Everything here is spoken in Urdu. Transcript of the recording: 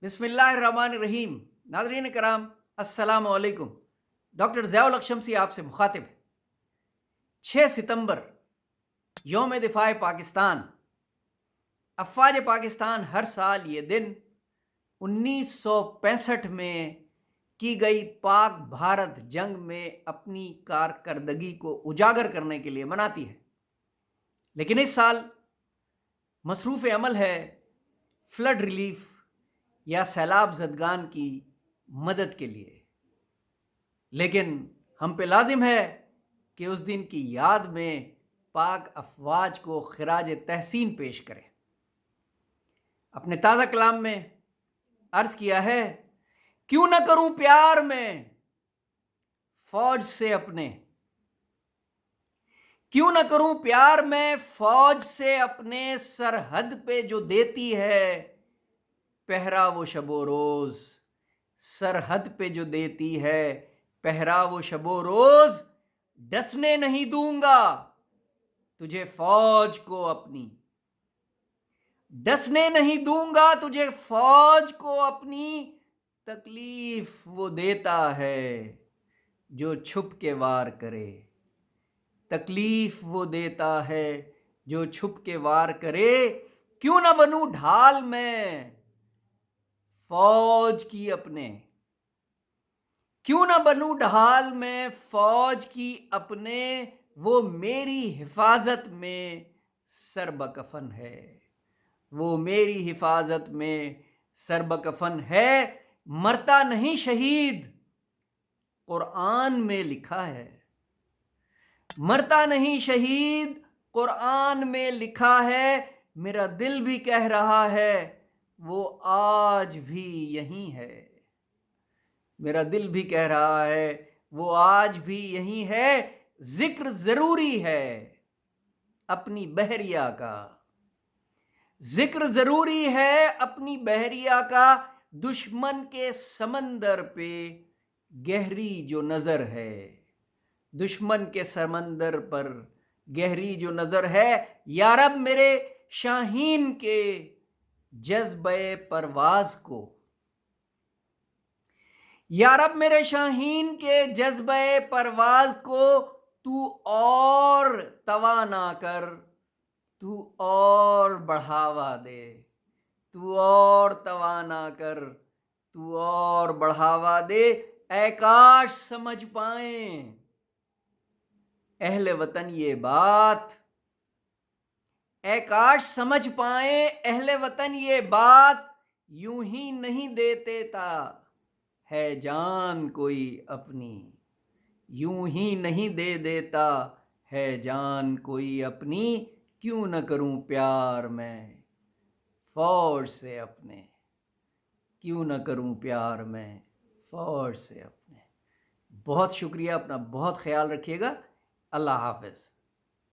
بسم اللہ الرحمن الرحیم۔ ناظرین کرام السلام علیکم۔ ڈاکٹر ضیاء الحق شمسی آپ سے مخاطب ہے۔ 6 ستمبر یوم دفاع پاکستان۔ افواج پاکستان ہر سال یہ دن 1965 میں کی گئی پاک بھارت جنگ میں اپنی کارکردگی کو اجاگر کرنے کے لیے مناتی ہے، لیکن اس سال مصروف عمل ہے فلڈ ریلیف یا سیلاب زدگان کی مدد کے لیے، لیکن ہم پہ لازم ہے کہ اس دن کی یاد میں پاک افواج کو خراج تحسین پیش کریں۔ اپنے تازہ کلام میں عرض کیا ہے، کیوں نہ کروں پیار میں فوج سے اپنے، کیوں نہ کروں پیار میں فوج سے اپنے، سرحد پہ جو دیتی ہے پہرا وہ شب و روز، سرحد پہ جو دیتی ہے پہرا وہ شب و روز، ڈسنے نہیں دوں گا تجھے فوج کو اپنی، ڈسنے نہیں دوں گا تجھے فوج کو اپنی، تکلیف وہ دیتا ہے جو چھپ کے وار کرے، تکلیف وہ دیتا ہے جو چھپ کے وار کرے، کیوں نہ بنوں ڈھال میں فوج کی اپنے، کیوں نہ بنوں ڈھال میں فوج کی اپنے، وہ میری حفاظت میں سربکفن ہے، وہ میری حفاظت میں سربکفن ہے، مرتا نہیں شہید قرآن میں لکھا ہے، مرتا نہیں شہید قرآن میں لکھا ہے، میرا دل بھی کہہ رہا ہے وہ آج بھی یہیں ہے، میرا دل بھی کہہ رہا ہے وہ آج بھی یہیں ہے، ذکر ضروری ہے اپنی بحریہ کا، ذکر ضروری ہے اپنی بحریہ کا، دشمن کے سمندر پہ گہری جو نظر ہے، دشمن کے سمندر پر گہری جو نظر ہے، یا رب میرے شاہین کے جذبہ پرواز کو، یا رب میرے شاہین کے جذبہ پرواز کو تو اور توانا کر، تو اور بڑھاوا دے، تو اور توانا کر، تو اور بڑھاوا دے، اے کاش سمجھ پائیں اہل وطن یہ بات، اے کاش سمجھ پائیں اہل وطن یہ بات، یوں ہی نہیں دے دیتا ہے جان کوئی اپنی، یوں ہی نہیں دے دیتا ہے جان کوئی اپنی، کیوں نہ کروں پیار میں فوج سے اپنے، کیوں نہ کروں پیار میں فوج سے اپنے۔ بہت شکریہ، اپنا بہت خیال رکھیے گا، اللہ حافظ۔